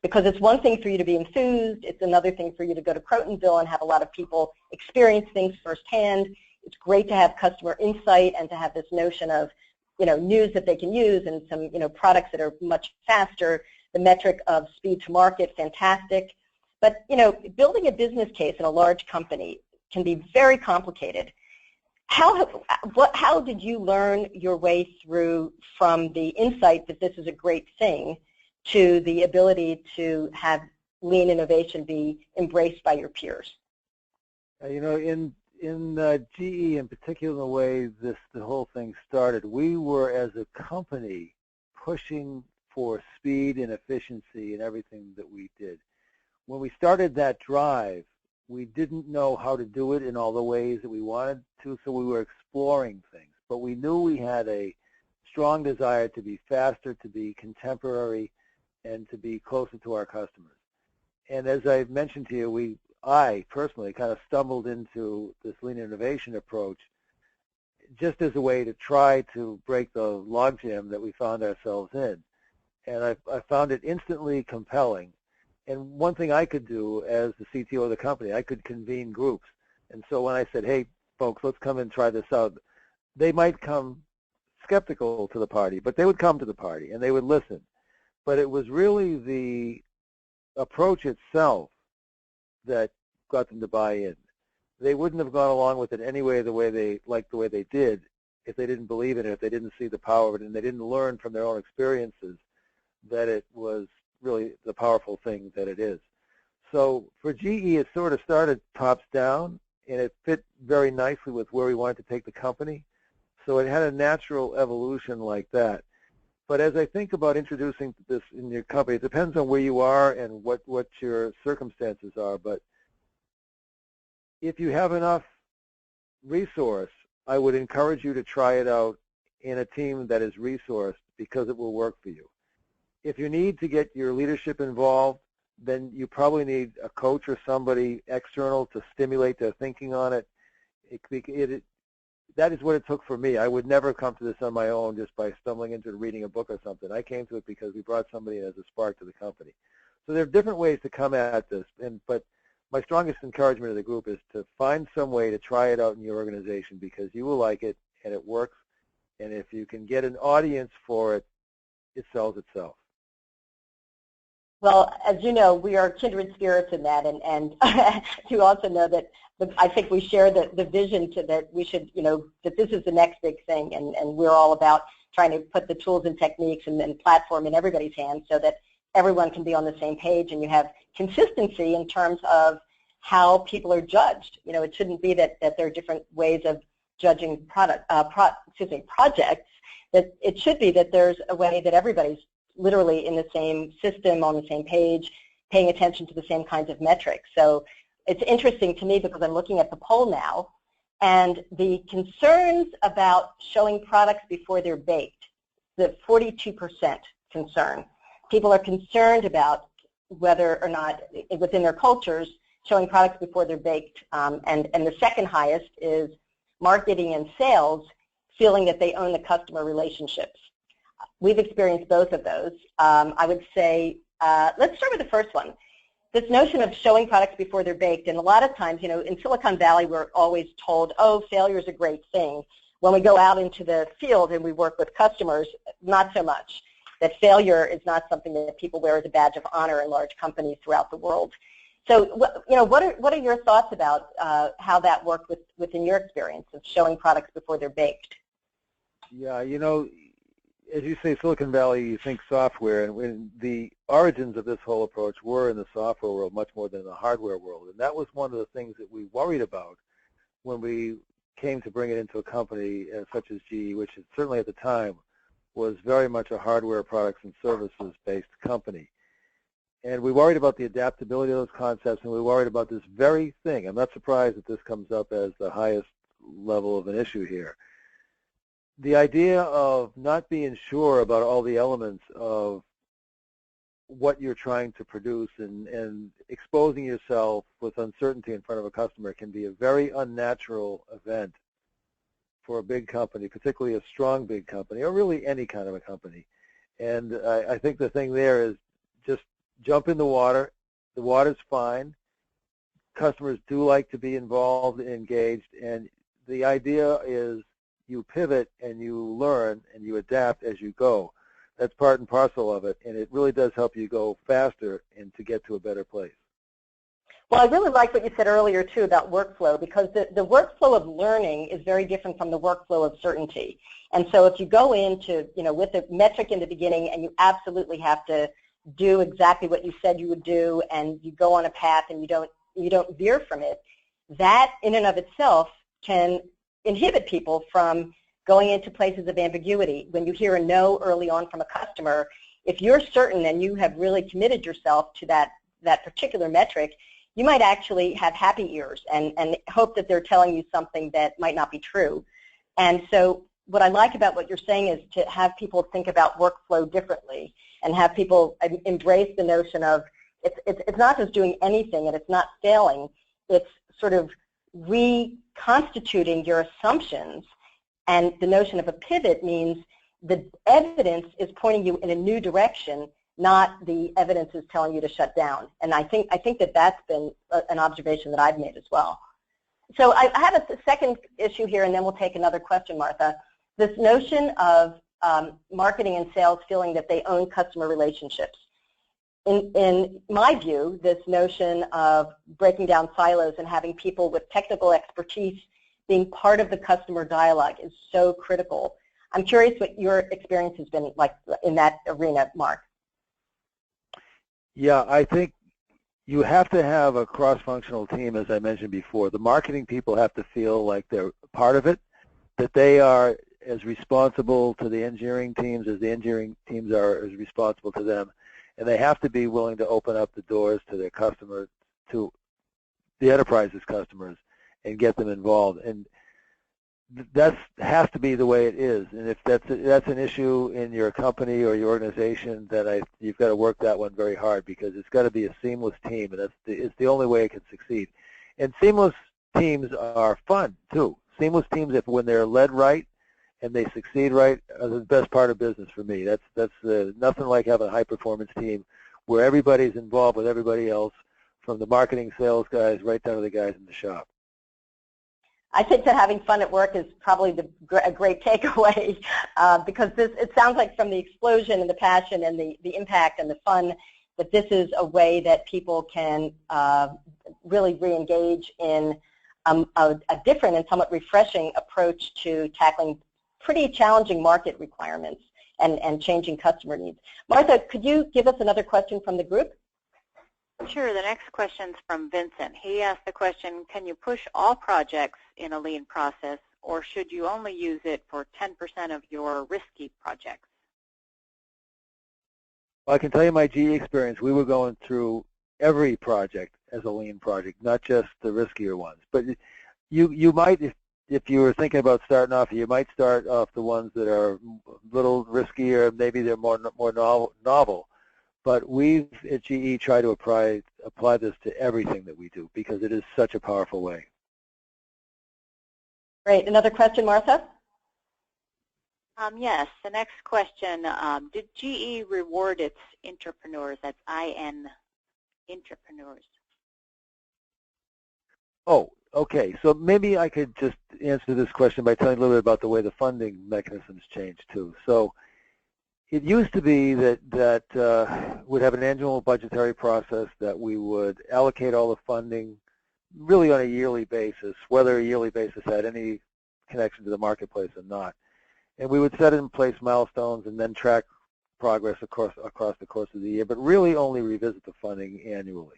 Because it's one thing for you to be enthused, it's another thing for you to go to Crotonville and have a lot of people experience things firsthand. It's great to have customer insight and to have this notion of, news that they can use and some, products that are much faster. The metric of speed to market, fantastic. But, building a business case in a large company can be very complicated. How did you learn your way through from the insight that this is a great thing to the ability to have lean innovation be embraced by your peers? In GE, in particular, the way the whole thing started, we were, as a company, pushing for speed and efficiency in everything that we did. When we started that drive, we didn't know how to do it in all the ways that we wanted to, so we were exploring things. But we knew we had a strong desire to be faster, to be contemporary, and to be closer to our customers. And as I mentioned to you, I personally kind of stumbled into this lean innovation approach just as a way to try to break the logjam that we found ourselves in. And I found it instantly compelling. And one thing I could do as the CTO of the company, I could convene groups. And so when I said, hey, folks, let's come and try this out, they might come skeptical to the party, but they would come to the party and they would listen. But it was really the approach itself that got them to buy in. They wouldn't have gone along with it anyway the way they did if they didn't believe in it, if they didn't see the power of it, and they didn't learn from their own experiences that it was really the powerful thing that it is. So for GE, it sort of started tops down, and it fit very nicely with where we wanted to take the company. So it had a natural evolution like that. But as I think about introducing this in your company, it depends on where you are and what your circumstances are. But if you have enough resource, I would encourage you to try it out in a team that is resourced because it will work for you. If you need to get your leadership involved, then you probably need a coach or somebody external to stimulate their thinking on it. That is what it took for me. I would never come to this on my own just by stumbling into reading a book or something. I came to it because we brought somebody as a spark to the company. So there are different ways to come at this, but my strongest encouragement of the group is to find some way to try it out in your organization because you will like it and it works. And if you can get an audience for it, it sells itself. Well, as you know, we are kindred spirits in that, and you also know that I think we share the vision that we should, that this is the next big thing, and we're all about trying to put the tools and techniques and platform in everybody's hands so that everyone can be on the same page and you have consistency in terms of how people are judged. It shouldn't be that there are different ways of judging projects. That it should be that there's a way that everybody's literally in the same system, on the same page, paying attention to the same kinds of metrics. So it's interesting to me because I'm looking at the poll now, and the concerns about showing products before they're baked, the 42% concern. People are concerned about whether or not within their cultures showing products before they're baked. And the second highest is marketing and sales feeling that they own the customer relationships. We've experienced both of those. I would say, let's start with the first one. This notion of showing products before they're baked, and a lot of times, in Silicon Valley, we're always told, oh, failure is a great thing. When we go out into the field and we work with customers, not so much. That failure is not something that people wear as a badge of honor in large companies throughout the world. So, what are your thoughts about how that worked within your experience of showing products before they're baked? Yeah, as you say, Silicon Valley, you think software, and when the origins of this whole approach were in the software world much more than the hardware world. And that was one of the things that we worried about when we came to bring it into a company such as GE, which certainly at the time was very much a hardware products and services based company. And we worried about the adaptability of those concepts, and we worried about this very thing. I'm not surprised that this comes up as the highest level of an issue here. The idea of not being sure about all the elements of what you're trying to produce, and exposing yourself with uncertainty in front of a customer can be a very unnatural event for a big company, particularly a strong big company, or really any kind of a company. And I think the thing there is just jump in the water. The water's fine. Customers do like to be involved and engaged, and the idea is you pivot and you learn and you adapt as you go. That's part and parcel of it, and it really does help you go faster and to get to a better place. Well, I really like what you said earlier, too, about workflow, because the workflow of learning is very different from the workflow of certainty. And so if you go into, with a metric in the beginning and you absolutely have to do exactly what you said you would do, and you go on a path and you don't veer from it, that in and of itself can inhibit people from going into places of ambiguity. When you hear a no early on from a customer, if you're certain and you have really committed yourself to that particular metric, you might actually have happy ears and hope that they're telling you something that might not be true. And so what I like about what you're saying is to have people think about workflow differently and have people embrace the notion of it's not just doing anything and it's not failing, it's sort of reconstituting your assumptions. And the notion of a pivot means the evidence is pointing you in a new direction, not the evidence is telling you to shut down. And I think that that's been an observation that I've made as well. So I have a second issue here, and then we'll take another question, Martha. This notion of marketing and sales feeling that they own customer relationships. In my view, this notion of breaking down silos and having people with technical expertise being part of the customer dialogue is so critical. I'm curious what your experience has been like in that arena, Mark. Yeah, I think you have to have a cross-functional team, as I mentioned before. The marketing people have to feel like they're part of it, that they are as responsible to the engineering teams as the engineering teams are as responsible to them. And they have to be willing to open up the doors to their customers, to the enterprise's customers, and get them involved. And that has to be the way it is. And if that's an issue in your company or your organization, then you've got to work that one very hard, because it's got to be a seamless team, and it's the only way it can succeed. And seamless teams are fun too. Seamless teams, when they're led right and they succeed right, are the best part of business for me. That's nothing like having a high-performance team where everybody's involved with everybody else, from the marketing sales guys right down to the guys in the shop. I think that having fun at work is probably a great takeaway, because it sounds like from the explosion and the passion and the impact and the fun, that this is a way that people can really re-engage in a different and somewhat refreshing approach to tackling pretty challenging market requirements and changing customer needs. Martha, could you give us another question from the group? Sure. The next question's from Vincent. He asked the question, can you push all projects in a lean process, or should you only use it for 10% of your risky projects? Well, I can tell you my GE experience. We were going through every project as a lean project, not just the riskier ones. But you might, if you were thinking about starting off, you might start off the ones that are a little riskier, maybe they're more novel. But we've at GE tried to apply this to everything that we do, because it is such a powerful way. Great. Another question, Martha? Yes. The next question, did GE reward its entrepreneurs? That's I-N, entrepreneurs. Oh, okay. So maybe I could just answer this question by telling a little bit about the way the funding mechanisms changed, too. So it used to be that we'd have an annual budgetary process, that we would allocate all the funding really on a yearly basis, whether a yearly basis had any connection to the marketplace or not. And we would set in place milestones and then track progress across the course of the year, but really only revisit the funding annually.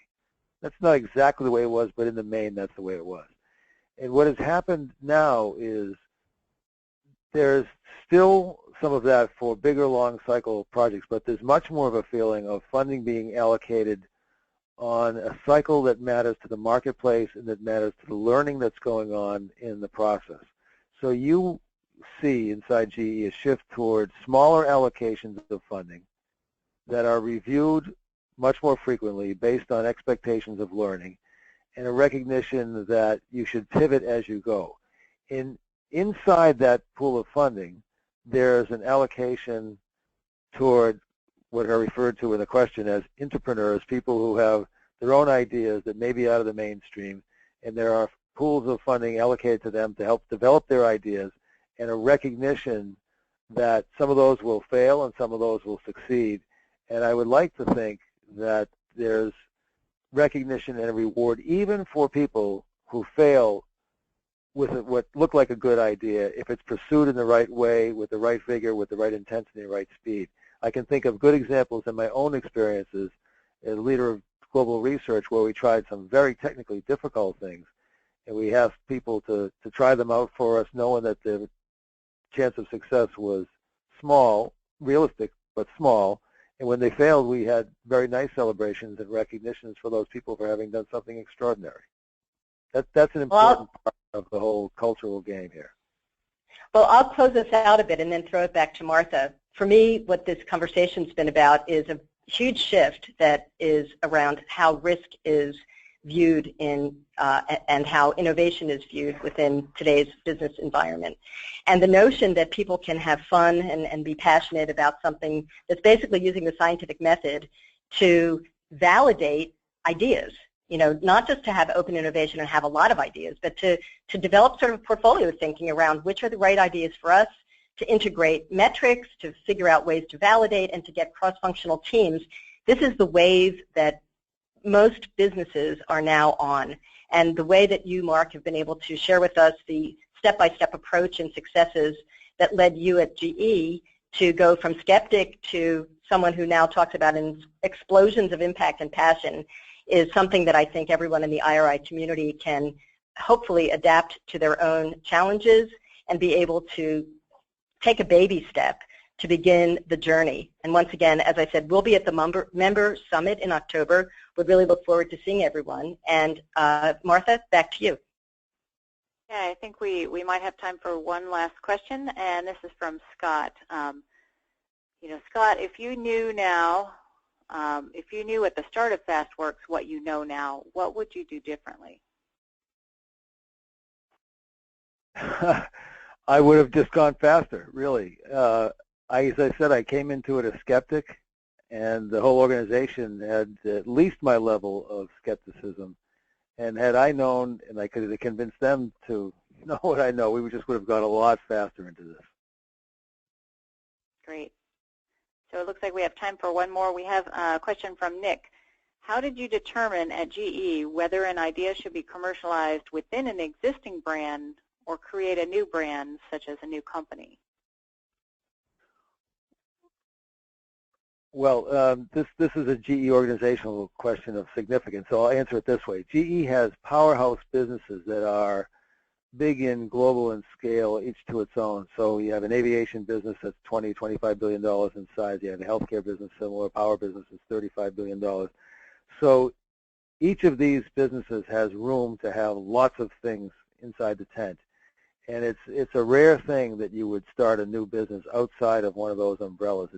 That's not exactly the way it was, but in the main, that's the way it was. And what has happened now is there's still some of that for bigger, long cycle projects, but there's much more of a feeling of funding being allocated on a cycle that matters to the marketplace and that matters to the learning that's going on in the process. So you see inside GE a shift toward smaller allocations of funding that are reviewed much more frequently based on expectations of learning and a recognition that you should pivot as you go. Inside that pool of funding, there's an allocation toward what are referred to in the question as entrepreneurs, people who have their own ideas that may be out of the mainstream, and there are pools of funding allocated to them to help develop their ideas, and a recognition that some of those will fail and some of those will succeed. And I would like to think that there's recognition and a reward even for people who fail with what looked like a good idea if it's pursued in the right way, with the right vigor, with the right intensity, and the right speed. I can think of good examples in my own experiences as leader of global research where we tried some very technically difficult things, and we asked people to try them out for us, knowing that the chance of success was small, realistic, but small. And when they failed, we had very nice celebrations and recognitions for those people for having done something extraordinary. That's an important part of the whole cultural game here. Well, I'll close this out a bit and then throw it back to Martha. For me, what this conversation's been about is a huge shift that is around how risk is viewed in and how innovation is viewed within today's business environment. And the notion that people can have fun and be passionate about something that's basically using the scientific method to validate ideas. You know, not just to have open innovation and have a lot of ideas, but to develop sort of portfolio thinking around which are the right ideas for us, to integrate metrics, to figure out ways to validate, and to get cross-functional teams. This is the wave that most businesses are now on. And the way that you, Mark, have been able to share with us the step-by-step approach and successes that led you at GE to go from skeptic to someone who now talks about explosions of impact and passion is something that I think everyone in the IRI community can hopefully adapt to their own challenges and be able to take a baby step to begin the journey. And once again, as I said, we'll be at the member summit in October. We really look forward to seeing everyone. And Martha, back to you. Yeah, I think we might have time for one last question, and this is from Scott. You know, Scott, if you knew now, if you knew at the start of Fastworks what you know now, what would you do differently? I would have just gone faster, really. As I said, I came into it a skeptic, and the whole organization had at least my level of skepticism. And had I known, and I could have convinced them to know what I know, we just would have gone a lot faster into this. Great. So it looks like we have time for one more. We have a question from Nick. How did you determine at GE whether an idea should be commercialized within an existing brand or create a new brand, such as a new company? Well, this is a GE organizational question of significance, so I'll answer it this way. GE has powerhouse businesses that are big in global and scale, each to its own. So you have an aviation business that's $20, $25 billion in size. You have a healthcare business, similar power business is $35 billion. So each of these businesses has room to have lots of things inside the tent. And it's a rare thing that you would start a new business outside of one of those umbrellas.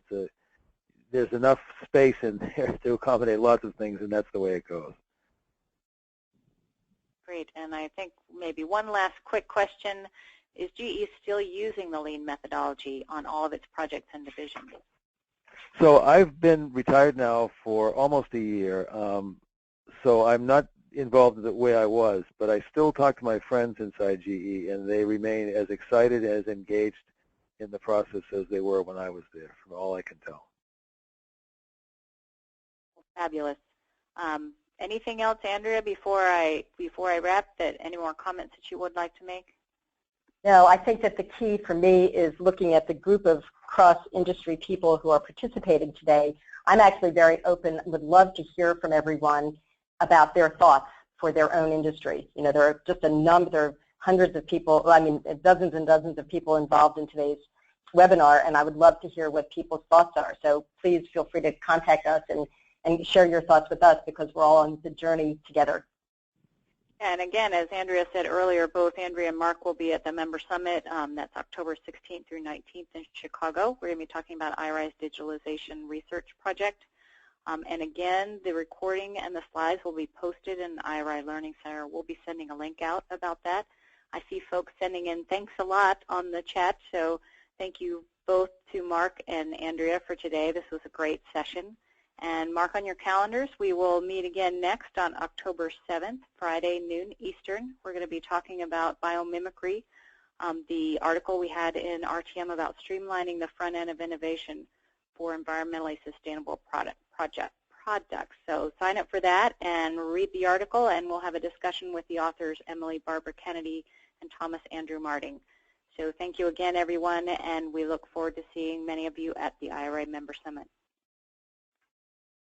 There's enough space in there to accommodate lots of things, and that's the way it goes. Great, and I think maybe one last quick question. Is GE still using the lean methodology on all of its projects and divisions? So I've been retired now for almost a year, so I'm not involved the way I was, but I still talk to my friends inside GE, and they remain as excited, as engaged in the process as they were when I was there, from all I can tell. Fabulous. Anything else, Andrea, before I wrap, that any more comments that you would like to make? No, I think that the key for me is looking at the group of cross-industry people who are participating today. I'm actually very open, would love to hear from everyone about their thoughts for their own industry. You know, there are just there are hundreds of people, I mean, dozens and dozens of people involved in today's webinar, and I would love to hear what people's thoughts are. So please feel free to contact us and share your thoughts with us, because we're all on the journey together. And again, as Andrea said earlier, both Andrea and Mark will be at the Member Summit. That's October 16th through 19th in Chicago. We're going to be talking about IRI's Digitalization Research Project. And again, the recording and the slides will be posted in the IRI Learning Center. We'll be sending a link out about that. I see folks sending in thanks a lot on the chat, so thank you both to Mark and Andrea for today. This was a great session. And mark on your calendars, we will meet again next on October 7th, Friday, noon Eastern. We're going to be talking about biomimicry, the article we had in RTM about streamlining the front end of innovation for environmentally sustainable products. So sign up for that and read the article, and we'll have a discussion with the authors Emily Barbara Kennedy and Thomas Andrew Marting. So thank you again, everyone, and we look forward to seeing many of you at the IRA Member Summit.